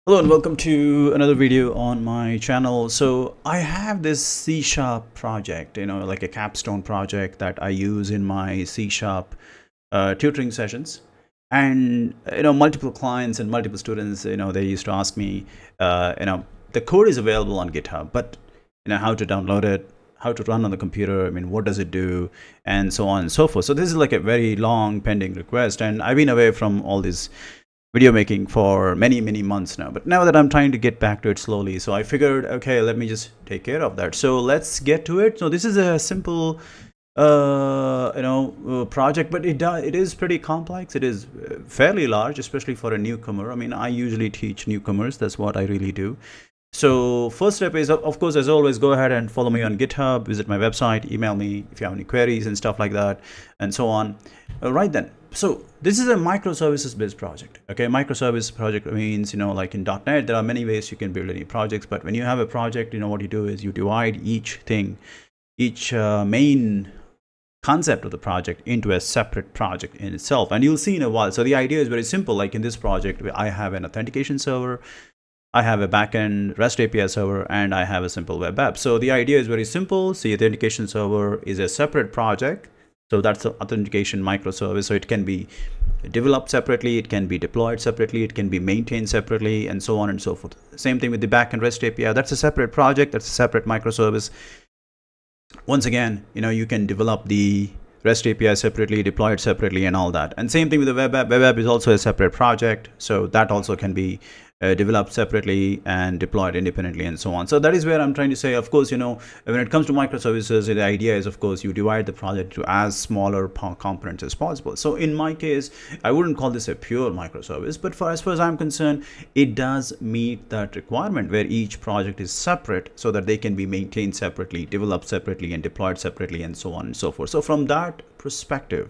Hello and welcome to another video on my channel. So I have this C# project, like a capstone project that I use in my C# tutoring sessions. And multiple clients and multiple students, they used to ask me, the code is available on GitHub, but how to download it, how to run on the computer, I mean, what does it do, and so on and so forth. So this is like a very long pending request, and I've been away from all these video making for many months now, but now that I'm trying to get back to it slowly, so I figured, okay, let me just take care of that. So let's get to it. So this is a simple project, but it is pretty complex. It is fairly large, especially for a newcomer. I mean, I usually teach newcomers. That's what I really do. So first step is, of course, as always, go ahead and follow me on GitHub, visit my website, email me if you have any queries and stuff like that, and so on. Right then. So this is a microservices based project. Okay, microservice project means, like in .NET, there are many ways you can build any projects, but when you have a project, what you do is you divide each main concept of the project into a separate project in itself, and you'll see in a while. So the idea is very simple. Like in this project, I have an authentication server, I have a backend REST API server, and I have a simple web app. So the idea is very simple. So the authentication server is a separate project. So that's the authentication microservice. So it can be developed separately, it can be deployed separately, it can be maintained separately, and so on and so forth. Same thing with the backend REST API. That's a separate project, that's a separate microservice. Once again, you can develop the REST API separately, deploy it separately, and all that. And same thing with the web app. Web app is also a separate project, so that also can be developed separately and deployed independently, and so on. So that is where I'm trying to say, of course, when it comes to microservices, the idea is, of course, you divide the project to as smaller components as possible. So in my case, I wouldn't call this a pure microservice, but as far as I'm concerned, it does meet that requirement where each project is separate so that they can be maintained separately, developed separately, and deployed separately, and so on and so forth. So from that perspective,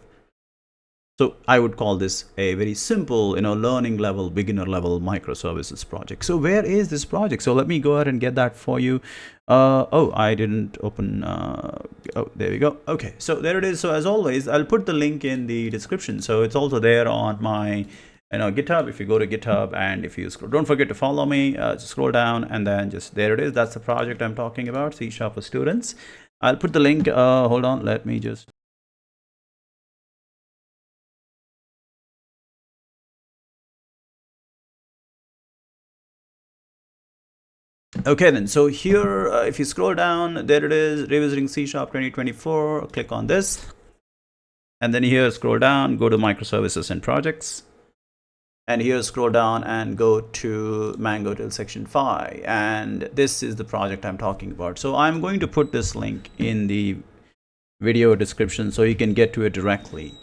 so I would call this a very simple, learning level, beginner level microservices project. So where is this project? So let me go ahead and get that for you. Oh, I didn't open. Oh, there we go. Okay, so there it is. So as always, I'll put the link in the description. So it's also there on my GitHub. If you go to GitHub and if you scroll, don't forget to follow me. Just scroll down and then just there it is. That's the project I'm talking about, C# for students. I'll put the link. Hold on. Let me just. Okay then, so here, if you scroll down, there it is, revisiting C# 2024, click on this. And then here, scroll down, go to microservices and projects. And here, scroll down and go to Mango till section 5. And this is the project I'm talking about. So I'm going to put this link in the video description so you can get to it directly.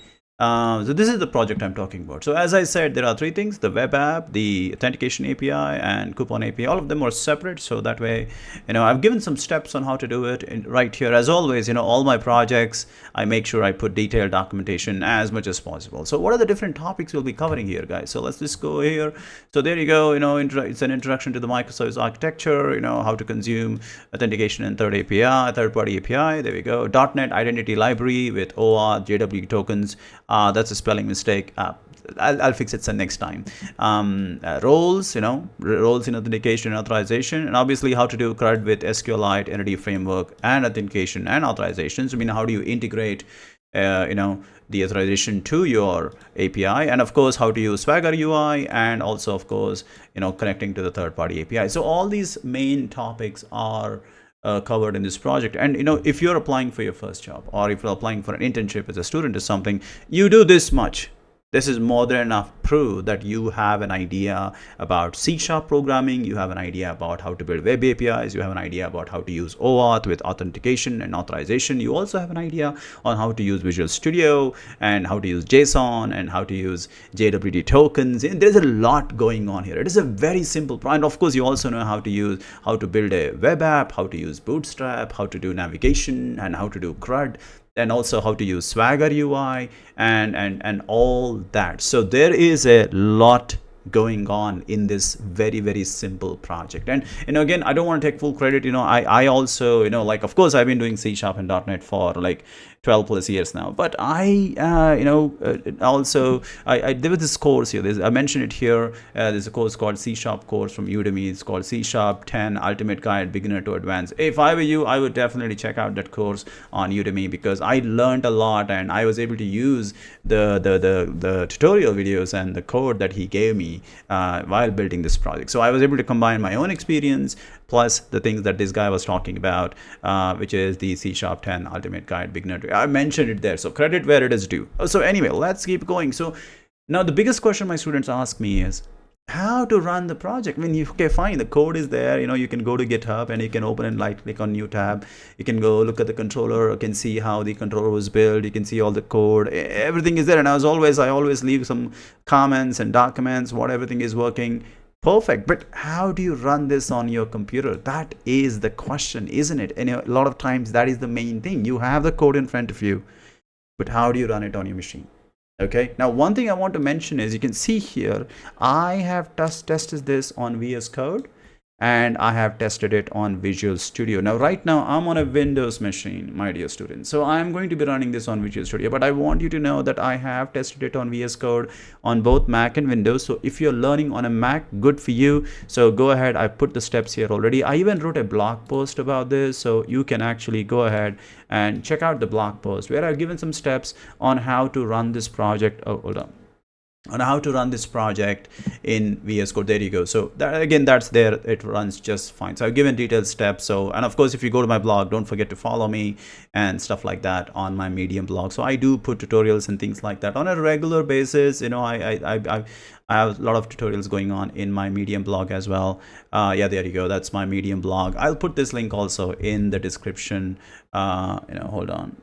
So this is the project I'm talking about. So as I said, there are three things: the web app, the authentication API, and coupon API. All of them are separate, so that way, I've given some steps on how to do it right here. As always, all my projects, I make sure I put detailed documentation as much as possible. So what are the different topics we'll be covering here, guys? So let's just go here. So there you go. It's an introduction to the microservice architecture. How to consume authentication and third-party API. There we go. .NET identity library with OAuth, JW tokens. That's a spelling mistake. I'll fix it next time. Roles, roles in authentication and authorization, and obviously how to do CRUD with SQLite, entity framework, and authentication and authorizations. I mean, how do you integrate, the authorization to your API, and of course, how to use Swagger UI, and also, of course, connecting to the third-party API. So all these main topics are covered in this project. And if you're applying for your first job, or if you're applying for an internship as a student or something, you do this much. This is more than enough proof that you have an idea about C# programming, you have an idea about how to build web APIs, you have an idea about how to use OAuth with authentication and authorization. You also have an idea on how to use Visual Studio and how to use JSON and how to use JWT tokens. And there's a lot going on here. It is a very simple project. And of course, you also know how to build a web app, how to use Bootstrap, how to do navigation, and how to do CRUD, and also how to use Swagger UI and all that. So there is a lot going on in this very, very simple project. And again, I don't want to take full credit. I also, like, of course I've been doing C# and .NET for like 12 plus years now, but I also there was this course here. I mentioned it here. There's a course called C# course from Udemy. It's called C# 10 Ultimate Guide Beginner to Advanced. If I were you, I would definitely check out that course on Udemy, because I learned a lot and I was able to use the tutorial videos and the code that he gave me while building this project. So I was able to combine my own experience plus the things that this guy was talking about, which is the C# 10 Ultimate Guide Beginner to. I mentioned it there, so credit where it is due. So anyway, let's keep going. So now the biggest question my students ask me is how to run the project. Okay, fine, the code is there. You can go to GitHub and you can open and click on new tab. You can go look at the controller. You can see how the controller was built. You can see all the code. Everything is there. And I always leave some comments and documents what everything is working. Perfect. But how do you run this on your computer? That is the question, isn't it? And a lot of times that is the main thing. You have the code in front of you, but how do you run it on your machine? Okay. Now, one thing I want to mention is you can see here, I have tested this on VS Code and I have tested it on Visual Studio. Now, right now I'm on a Windows machine, my dear students. So I'm going to be running this on Visual Studio, but I want you to know that I have tested it on VS Code on both Mac and Windows. So if you're learning on a Mac, good for you. So go ahead. I put the steps here already. I even wrote a blog post about this. So you can actually go ahead and check out the blog post where I've given some steps on how to run this project. Oh, hold on how to run this project in VS Code. There you go. So that's there. It runs just fine. So I've given detailed steps. So, and of course, if you go to my blog, don't forget to follow me and stuff like that on my Medium blog. So I do put tutorials and things like that on a regular basis. I have a lot of tutorials going on in my Medium blog as well. Yeah, there you go. That's my Medium blog. I'll put this link also in the description. Hold on.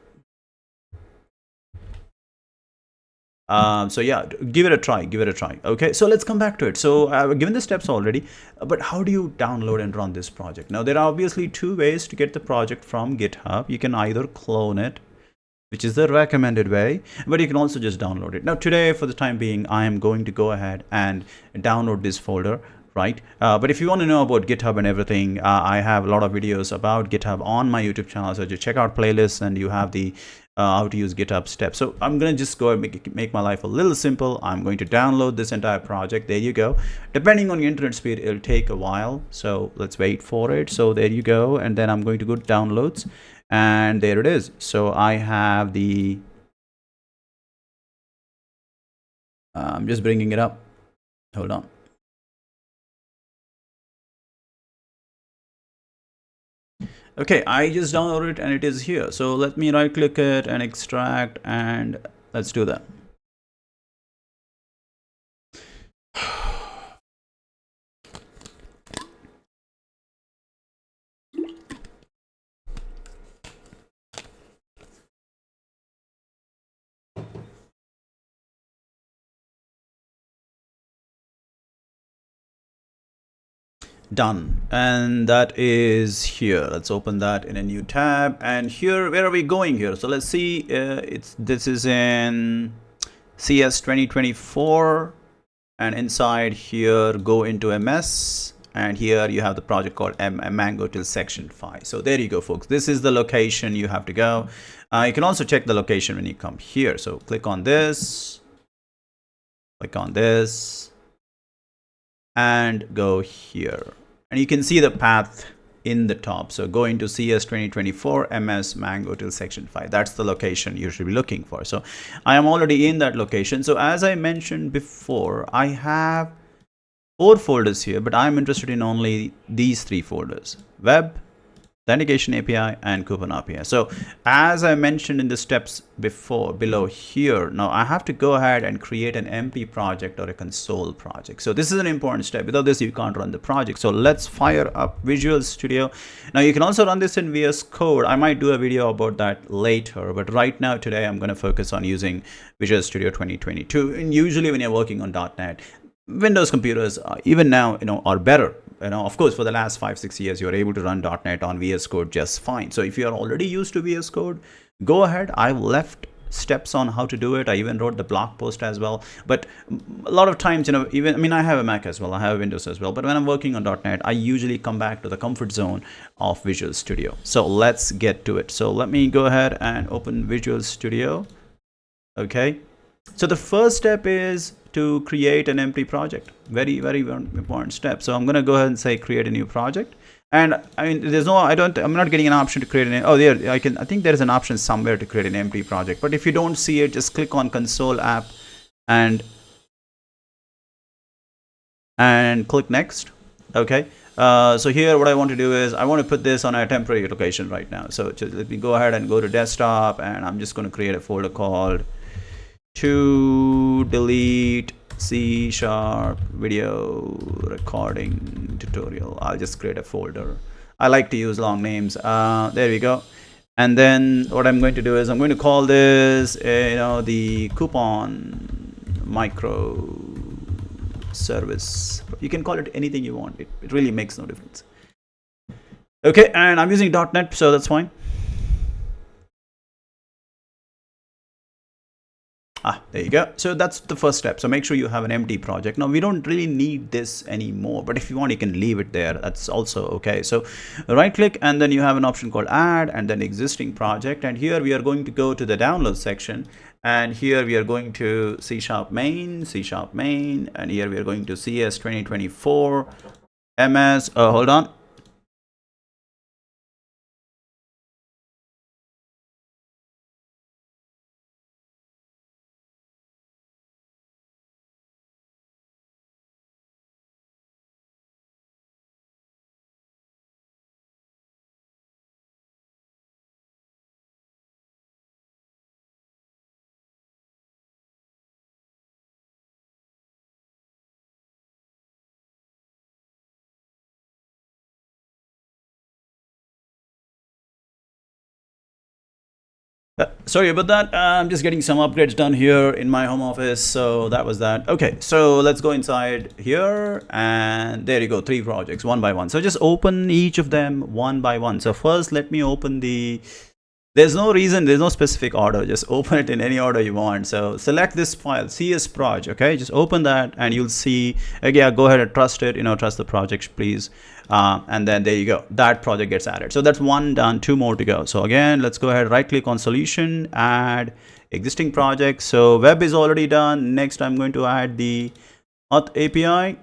So yeah, give it a try. Okay, so let's come back to it. So I've given the steps already, but how do you download and run this project? Now, there are obviously two ways to get the project from GitHub. You can either clone it, which is the recommended way, but you can also just download it. Now, today, for the time being, I am going to go ahead and download this folder. Right, but if you want to know about GitHub and everything, I have a lot of videos about GitHub on my YouTube channel. So just check out playlists, and you have the how to use GitHub steps. So I'm going to just go and make my life a little simple. I'm going to download this entire project. There you go. Depending on your internet speed, it'll take a while. So let's wait for it. So there you go. And then I'm going to go to downloads, and there it is. So I have the, I'm just bringing it up. Hold on. Okay, I just downloaded it and it is here. So let me right click it and extract, and let's do that. Done, and that is here. Let's open that in a new tab, and here, where are we going here? So let's see, this is in CS 2024, and inside here go into MS, and here you have the project called Mango till section 5. So there you go, folks. This is the location you have to go. You can also check the location when you come here. So click on this, and go here, and you can see the path in the top. So go into CS 2024 MS Mango till section 5. That's the location you should be looking for. So I am already in that location. So as I mentioned before, I have 4 folders here, but I'm interested in only these 3 folders: Web, Authentication API, and Coupon API. So as I mentioned in the steps before, below here, now I have to go ahead and create an empty project or a console project. So this is an important step. Without this, you can't run the project. So let's fire up Visual Studio. Now you can also run this in VS Code. I might do a video about that later, but right now, today, I'm going to focus on using Visual Studio 2022. And usually when you're working on .NET, Windows computers, even now, are better. Of course, for the last 5-6 years, you're able to run .NET on VS Code just fine. So if you're already used to VS Code, go ahead. I've left steps on how to do it. I even wrote the blog post as well. But a lot of times, even, I mean, I have a Mac as well, I have Windows as well, but when I'm working on .NET, I usually come back to the comfort zone of Visual Studio. So let's get to it. So let me go ahead and open Visual Studio. Okay, so the first step is to create an empty project. Very, very important step. So I'm going to go ahead and say create a new project. And I mean, I'm not getting an option to create I think there is an option somewhere to create an empty project. But if you don't see it, just click on console app and click next. Okay. So here what I want to do is I want to put this on a temporary location right now. So just let me go ahead and go to desktop, and I'm just going to create a folder called to delete C# video recording tutorial. I'll just create a folder. I like to use long names. There we go. And then what I'm going to do is I'm going to call this the coupon micro service. You can call it anything you want. It really makes no difference. Okay, and I'm using .NET, so that's fine. There you go. So that's the first step. So make sure you have an empty project. Now we don't really need this anymore, but if you want, you can leave it there. That's also okay. So right click, and then you have an option called add, and then existing project. And here we are going to go to the download section, and here we are going to C# main, and here we are going to CS 2024 MS. Hold on. Sorry about that. I'm just getting some upgrades done here in my home office. So that was that. Okay, so let's go inside here, and there you go. 3 projects, one by one. So just open each of them one by one. So first, let me open there's no reason, there's no specific order. Just open it in any order you want. So select this file, CS proj. Okay, just open that, and you'll see. Again, go ahead and trust it. Trust the project, please. And then there you go. That project gets added. So that's one done. 2 more to go. So again, let's go ahead. Right click on solution, add existing project. So web is already done. Next, I'm going to add the auth API.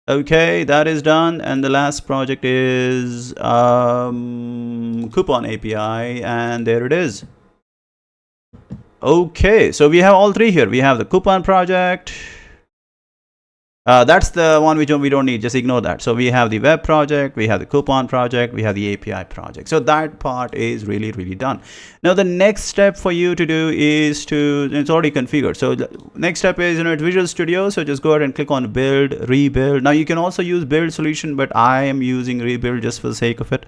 Okay, that is done, and the last project is coupon API, and there it is. Okay, so we have all 3 here. We have the coupon project. That's the one which we don't need. Just ignore that. So we have the web project, we have the coupon project, we have the API project. So that part is really, really done. Now the next step for you to do is it's already configured. So the next step is it's Visual Studio. So just go ahead and click on build, rebuild. Now you can also use build solution, but I am using rebuild just for the sake of it.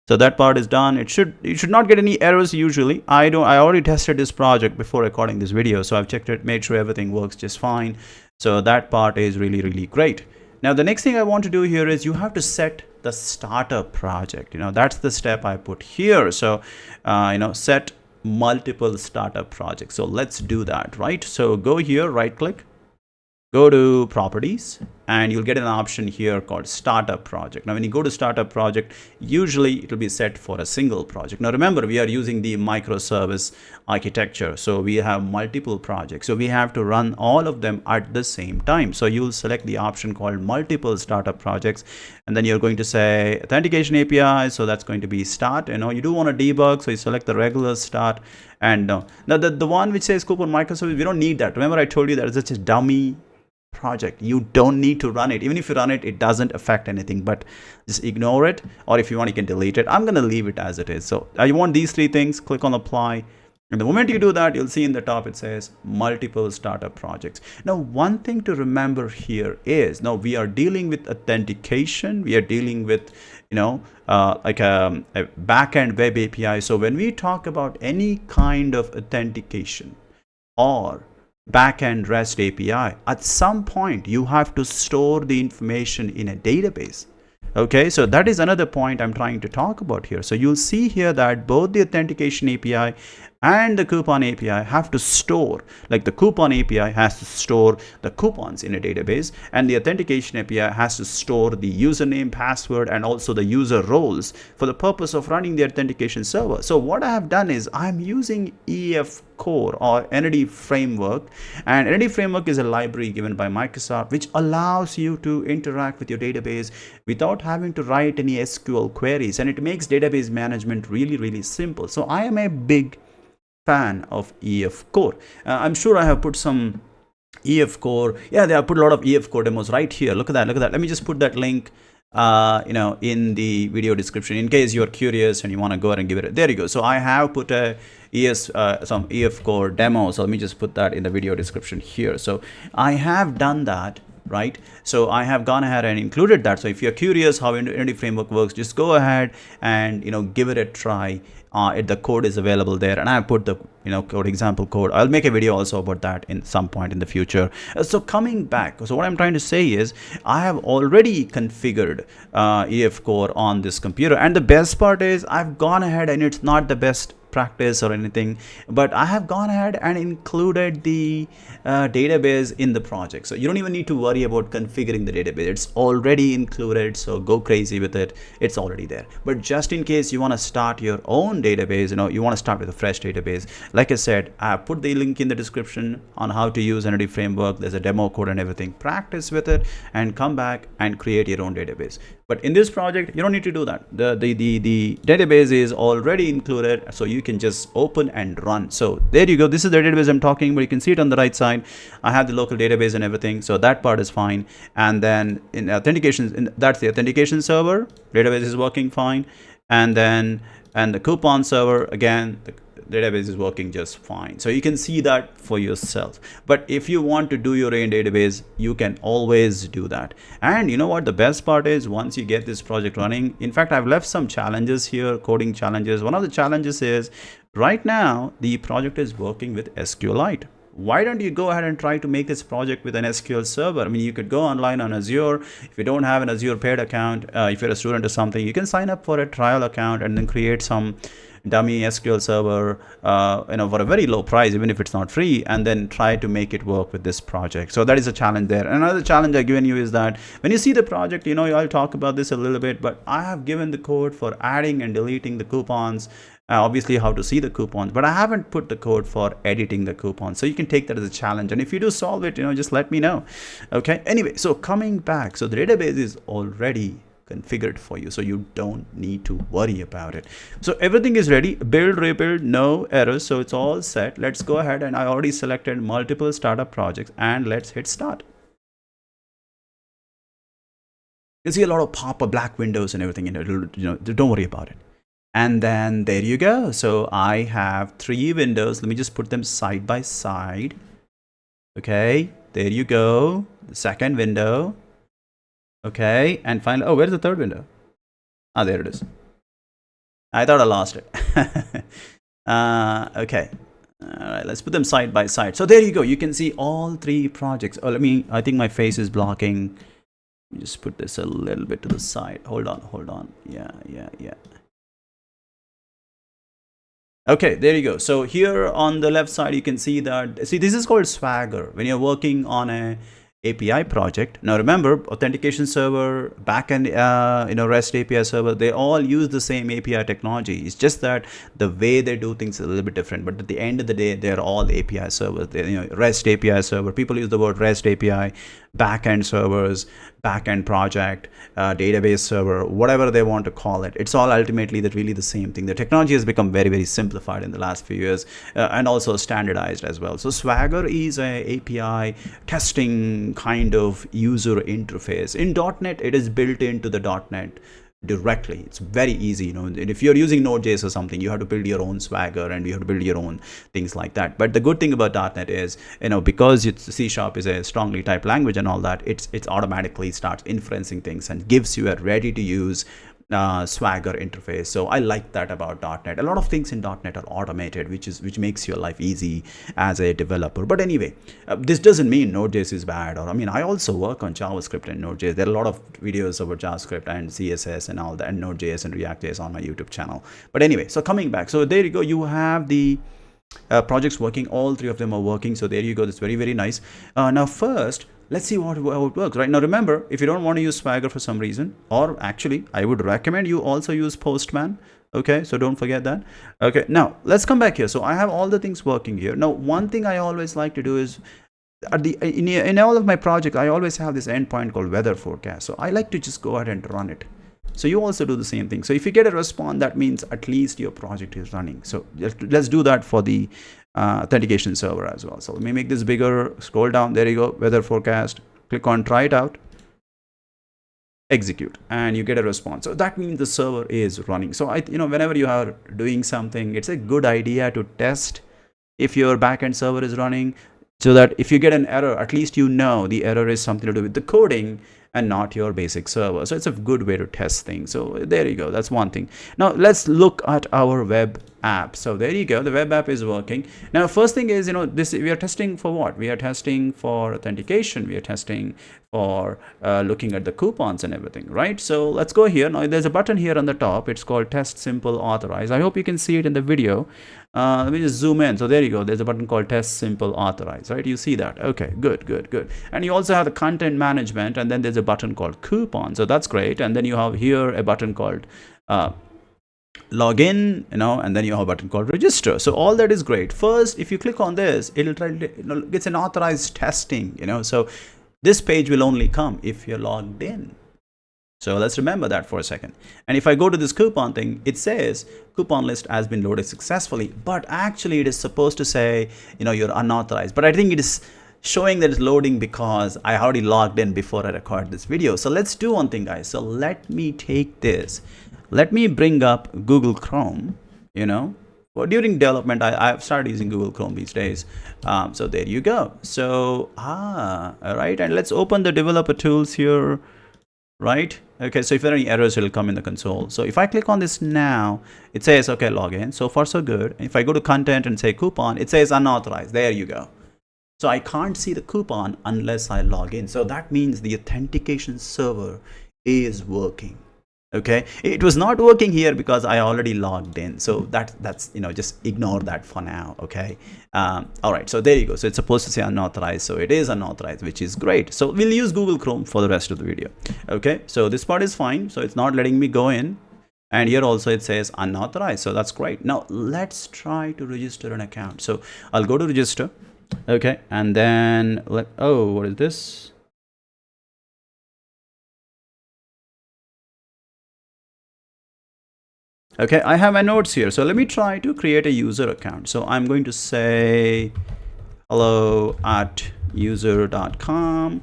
So that part is done. You should not get any errors usually. I already tested this project before recording this video, so I've checked it, made sure everything works just fine. So that part is really, really great. Now the next thing I want to do here is you have to set the starter project. That's the step I put here. So set multiple startup projects. So let's do that, right? So go here, right click, go to properties, and you'll get an option here called startup project. Now when you go to startup project, usually it will be set for a single project. Now remember, we are using the microservice architecture, so we have multiple projects, so we have to run all of them at the same time. So you'll select the option called multiple startup projects, and then you're going to say authentication API. So that's going to be start. You do want to debug, so you select the regular start. And now the one which says coupon microservice, we don't need that. Remember, I told you that it's just a dummy project. You don't need to run it. Even if you run it, it doesn't affect anything, but just ignore it, or if you want, you can delete it. I'm going to leave it as it is. So I want these 3 things. Click on apply, and the moment you do that, you'll see in the top it says multiple startup projects. Now one thing to remember here is, now we are dealing with authentication, we are dealing with like a backend web API. So when we talk about any kind of authentication or backend REST API, at some point you have to store the information in a database. Okay, so that is another point I'm trying to talk about here. So you'll see here that both the authentication API and the coupon API have to store, like the coupon API has to store the coupons in a database, and the authentication API has to store the username, password, and also the user roles for the purpose of running the authentication server. So what I have done is I'm using EF Core or Entity Framework, and Entity Framework is a library given by Microsoft which allows you to interact with your database without having to write any SQL queries, and it makes database management really simple. So I am a big fan of EF Core. I'm sure I have put some EF Core. Yeah, they have put a lot of EF Core demos right here. Look at that. Let me just put that link in the video description in case you're curious and you want to go ahead and give it. There you go. So I have put some EF Core demo. So let me just put that in the video description here. So I have done that. Right, so I have gone ahead and included that. So if you're curious how Entity Framework works, just go ahead and give it a try. The code is available there, and I have put the code example code. I'll make a video also about that in some point in the future. So coming back, so what I'm trying to say is I have already configured EF Core on this computer, and the best part is I've gone ahead, and it's not the best practice or anything, but I have gone ahead and included the database in the project. So you don't even need to worry about configuring the database. It's already included, so go crazy with it. It's already there. But just in case you want to start your own database, you want to start with a fresh database, like I said, I put the link in the description on how to use Entity Framework. There's a demo code and everything. Practice with it and come back and create your own database. But in this project, you don't need to do that. The database is already included, so you can just open and run. So there you go. This is the database I'm talking about. You can see it on the right side. I have the local database and everything, so that part is fine. And then in authentication, that's the authentication server. Database is working fine. And the coupon server, again, the database is working just fine. So you can see that for yourself. But if you want to do your own database, you can always do that. And you know what the best part is, once you get this project running, in fact, I've left some challenges here, coding challenges. One of the challenges is right now the project is working with SQLite. Why don't you go ahead and try to make this project with an SQL server? I mean, you could go online on Azure. If you don't have an Azure paid account, if you're a student or something, you can sign up for a trial account and then create some dummy SQL server for a very low price, even if it's not free, and then try to make it work with this project. So that is a challenge there. Another challenge I've given you is that when you see the project, I'll talk about this a little bit, but I have given the code for adding and deleting the coupons. Obviously how to see the coupons, but I haven't put the code for editing the coupons. So you can take that as a challenge, and if you do solve it, just let me know. Okay, anyway, so coming back, so the database is already configured for you, so you don't need to worry about it. So everything is ready, build, rebuild, no errors, so it's all set. Let's go ahead, and I already selected multiple startup projects, and let's hit start. You see a lot of pop-up black windows and everything, don't worry about it. And then there you go. So I have 3 windows. Let me just put them side by side. Okay, there you go. The second window. Okay, and finally, where's the third window? There it is. I thought I lost it. Okay. All right, let's put them side by side. So there you go. You can see all 3 projects. I think my face is blocking. Let me just put this a little bit to the side. Hold on. Yeah. Okay, there you go. So here on the left side, you can see that, this is called Swagger when you're working on a API project. Now remember, authentication server, backend, REST API server, they all use the same API technology. It's just that the way they do things is a little bit different. But at the end of the day, they're all API servers. REST API server. People use the word REST API, backend servers, backend project, database server, whatever they want to call it. It's all ultimately really the same thing. The technology has become very simplified in the last few years, and also standardized as well. So Swagger is a API testing kind of user interface. In .NET, it is built into the .NET directly. It's very easy, and if you're using Node.js or something, you have to build your own Swagger and you have to build your own things like that. But the good thing about .NET is, because C# is a strongly typed language and all that, it's automatically starts inferencing things and gives you a ready to use Swagger interface. So I like that about .NET. A lot of things in .NET are automated, which makes your life easy as a developer. But anyway, this doesn't mean Node.js is bad. Or I mean, I also work on JavaScript and Node.js. There are a lot of videos about JavaScript and CSS and all that, and Node.js and React.js on my YouTube channel. But anyway, so coming back, so there you go. You have the projects working. All three of them are working. So there you go. That's very, very nice. Now first, let's see how it works. Right now, remember, if you don't want to use Swagger for some reason, or actually I would recommend you also use Postman. Okay, so don't forget that. Okay, now let's come back here. So I have all the things working here. Now one thing I always like to do is in all of my projects, I always have this endpoint called weather forecast. So I like to just go ahead and run it. So you also do the same thing. So if you get a response, that means at least your project is running. So let's do that for the authentication server as well. So let me make this bigger. Scroll down. There you go. Weather forecast. Click on try it out. Execute, and you get a response. So that means the server is running. So whenever you are doing something, it's a good idea to test if your backend server is running, so that if you get an error, at least you know the error is something to do with the coding and not your basic server. So it's a good way to test things. So there you go. That's one thing. Now let's look at our web app. So there you go. The web app is working. Now first thing is, this we are testing for what? We are testing for authentication. We are testing for looking at the coupons and everything, right? So let's go here. Now there's a button here on the top. It's called Test Simple Authorize. I hope you can see it in the video. Let me just zoom in. So there you go. There's a button called Test Simple Authorize, right? You see that? Okay, good. And you also have the content management, and then there's a button called Coupon. So that's great. And then you have here a button called Login, and then you have a button called Register. So all that is great. First, if you click on this, it'll try to, it's an authorized testing, So this page will only come if you're logged in. So let's remember that for a second. And if I go to this coupon thing, it says coupon list has been loaded successfully, but actually it is supposed to say, you're unauthorized. But I think it is showing that it's loading because I already logged in before I recorded this video. So let's do one thing, guys. So let me take this. Let me bring up Google Chrome, Well, during development, I've started using Google Chrome these days. So there you go. So, all right. And let's open the developer tools here. Right? Okay, so if there are any errors, it'll come in the console. So if I click on this now, it says, okay, login. So far, so good. If I go to content and say coupon, it says unauthorized. There you go. So I can't see the coupon unless I log in. So that means the authentication server is working. Okay, it was not working here because I already logged in. So that's just ignore that for now. Okay. All right, so there you go. So it's supposed to say unauthorized, so it is unauthorized, which is great. So we'll use Google Chrome for the rest of the video. Okay, so this part is fine. So it's not letting me go in, and here also it says unauthorized, so that's great. Now let's try to register an account. So I'll go to register. Okay, and then what is this? Okay, I have my notes here. So let me try to create a user account. So I'm going to say hello@user.com,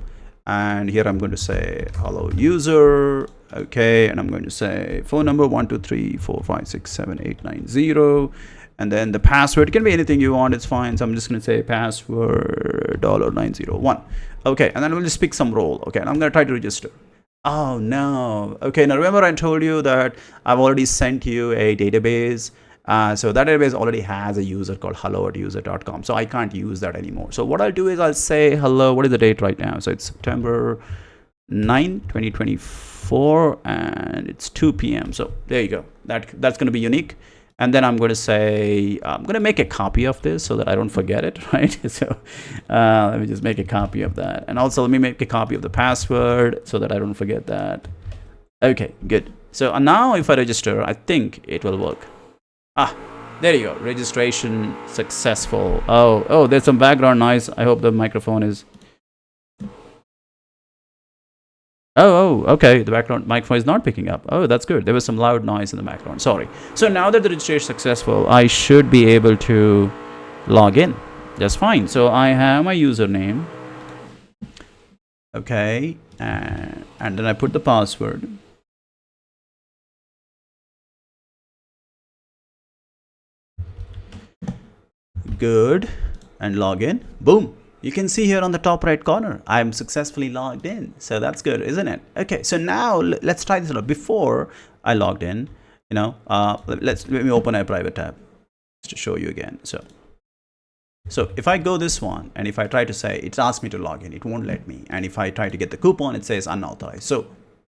and here I'm going to say hello user. Okay, and I'm going to say phone number 123456789, and then the password can be anything you want. It's fine. So I'm just going to say password $901. Okay, and then we'll just pick some role. Okay, and I'm going to try to register. Oh no. Okay, now remember I told you that I've already sent you a database. So that database already has a user called hello@user.com. So I can't use that anymore. So what I'll do is I'll say hello. What is the date right now? So it's September 9, 2024, and it's 2 p.m. So there you go. That's going to be unique. And then I'm going to say, I'm going to make a copy of this so that I don't forget it, right? So let me just make a copy of that. And also let me make a copy of the password so that I don't forget that. Okay, good. So now if I register, I think it will work. There you go. Registration successful. Oh, there's some background noise. I hope the microphone is... Okay. The background microphone is not picking up. Oh, that's good. There was some loud noise in the background. Sorry. So now that the registration is successful, I should be able to log in. That's fine. So I have my username. Okay. And then I put the password. Good. And log in. Boom. you can see here on the top right corner, I'm successfully logged in. So that's good, isn't it? Okay, so now let's try this out. Before I logged in, let me open a private tab just to show you again. So if I go this one, and if I try to say, it's asked me to log in, it won't let me. And if I try to get the coupon, it says unauthorized. So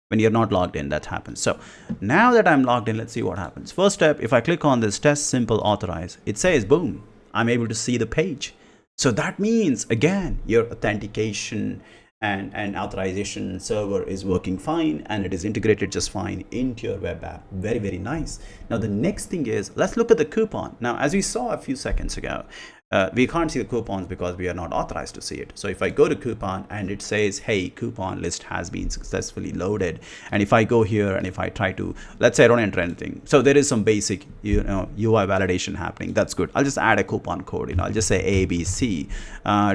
when you're not logged in, that happens. So now that I'm logged in, let's see what happens. First step, if I click on this test simple authorize, it says, boom, I'm able to see the page. So that means, again, your authentication and authorization server is working fine, and it is integrated just fine into your web app. Very, very nice. Now, the next thing is, let's look at the coupon. Now, as we saw a few seconds ago, we can't see the coupons because we are not authorized to see it. So if I go to coupon and it says, hey, coupon list has been successfully loaded. And if I go here and if I try to, let's say I don't enter anything. So there is some basic, UI validation happening. That's good. I'll just add a coupon code. I'll just say ABC.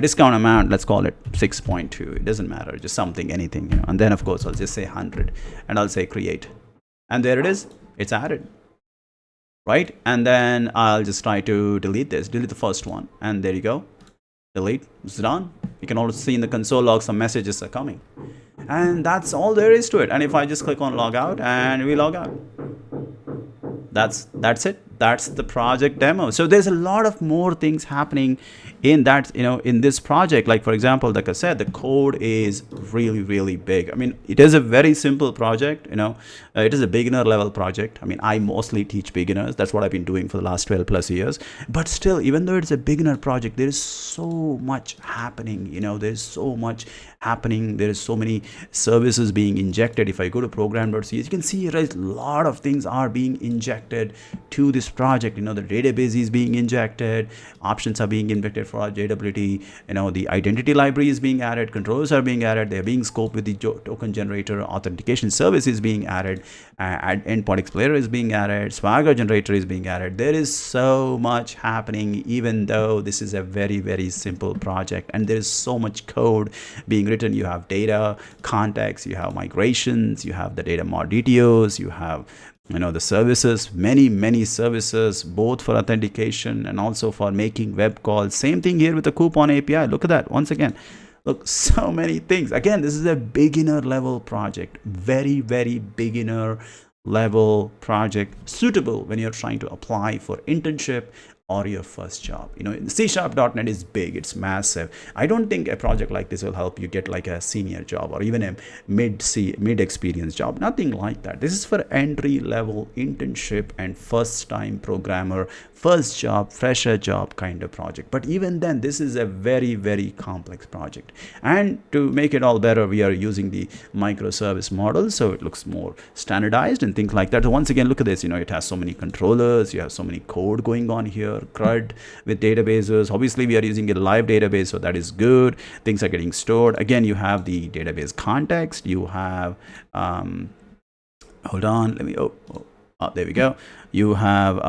Discount amount, let's call it 6.2. It doesn't matter, just something, anything. And then of course I'll just say 100 and I'll say create. And there it is. It's added. Right, and then I'll just try to delete the first one, and there you go, delete. It's done. You can also see in the console log some messages are coming, and that's all there is to it. And if I just click on log out and we log out, that's it. That's the project demo. So there's a lot of more things happening in that, in this project. Like for example, like I said, the code is really, really big. I mean, it is a very simple project. It is a beginner level project. I mean, I mostly teach beginners. That's what I've been doing for the last 12 plus years. But still, even though it's a beginner project, there is so much happening. There's so much happening. There is so many services being injected. If I go to program.cs, you can see a lot of things are being injected to this project. The database is being injected, options are being injected for observability, the identity library is being added, controllers are being added, they're being scoped with the token generator, authentication service is being added, endpoint explorer is being added, Swagger generator is being added. There is so much happening, even though this is a very, very simple project, and there is so much code being written. You have data context, you have migrations, you have the data mod DTOs, you have the services, many services, both for authentication and also for making web calls. Same thing here with the coupon API. Look at that once again. Look, so many things. Again, this is a beginner level project, very, very beginner level project, suitable when you're trying to apply for internship or your first job. C#.NET is big, it's massive. I don't think a project like this will help you get like a senior job or even a mid-experience job. Nothing like that. This is for entry-level internship and first-time programmer, first job, fresher job kind of project. But even then, this is a very, very complex project. And to make it all better, we are using the microservice model, so it looks more standardized and things like that. So once again, look at this. It has so many controllers, you have so many code going on here, CRUD with databases. Obviously, we are using a live database, so that is good. Things are getting stored. Again, you have the database context. You have, hold on, let me, there we go. You have,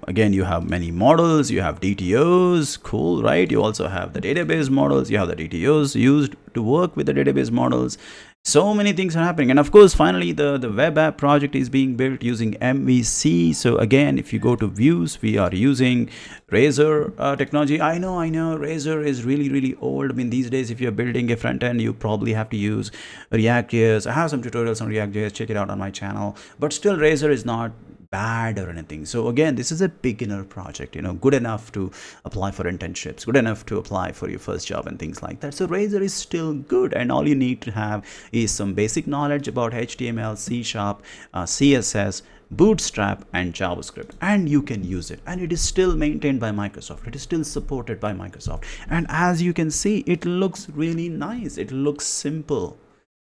again, you have many models, you have DTOs, cool, right? You also have the database models, you have the DTOs used to work with the database models. So many things are happening. And of course, finally, the web app project is being built using MVC. So again, if you go to views, we are using Razor technology. I know Razor is really, really old. I mean, these days, if you're building a front end, you probably have to use React.js. I have some tutorials on React.js, check it out on my channel. But still, Razor is not bad or anything. So again, this is a beginner project, good enough to apply for internships, good enough to apply for your first job and things like that. So Razor is still good, and all you need to have is some basic knowledge about HTML, C#, CSS, Bootstrap, and JavaScript, and you can use it. And it is still maintained by Microsoft. It is still supported by Microsoft. And as you can see, it looks really nice. It looks simple.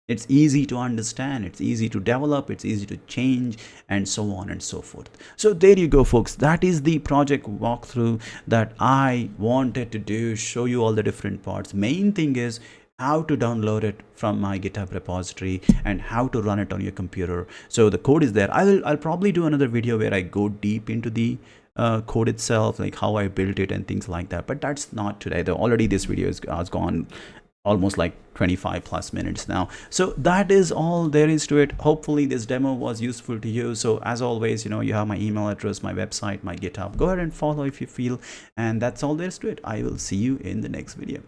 It's easy to understand, it's easy to develop, it's easy to change, and so on and so forth. So there you go, folks. That is the project walkthrough that I wanted to do, show you all the different parts. Main thing is how to download it from my GitHub repository and how to run it on your computer. So the code is there. I'll probably do another video where I go deep into the code itself, like how I built it and things like that. But that's not today, though. Already this video has gone almost like 25 plus minutes now. So that is all there is to it. Hopefully this demo was useful to you. So as always, you have my email address, my website, my GitHub. Go ahead and follow if you feel. And that's all there is to it. I will see you in the next video.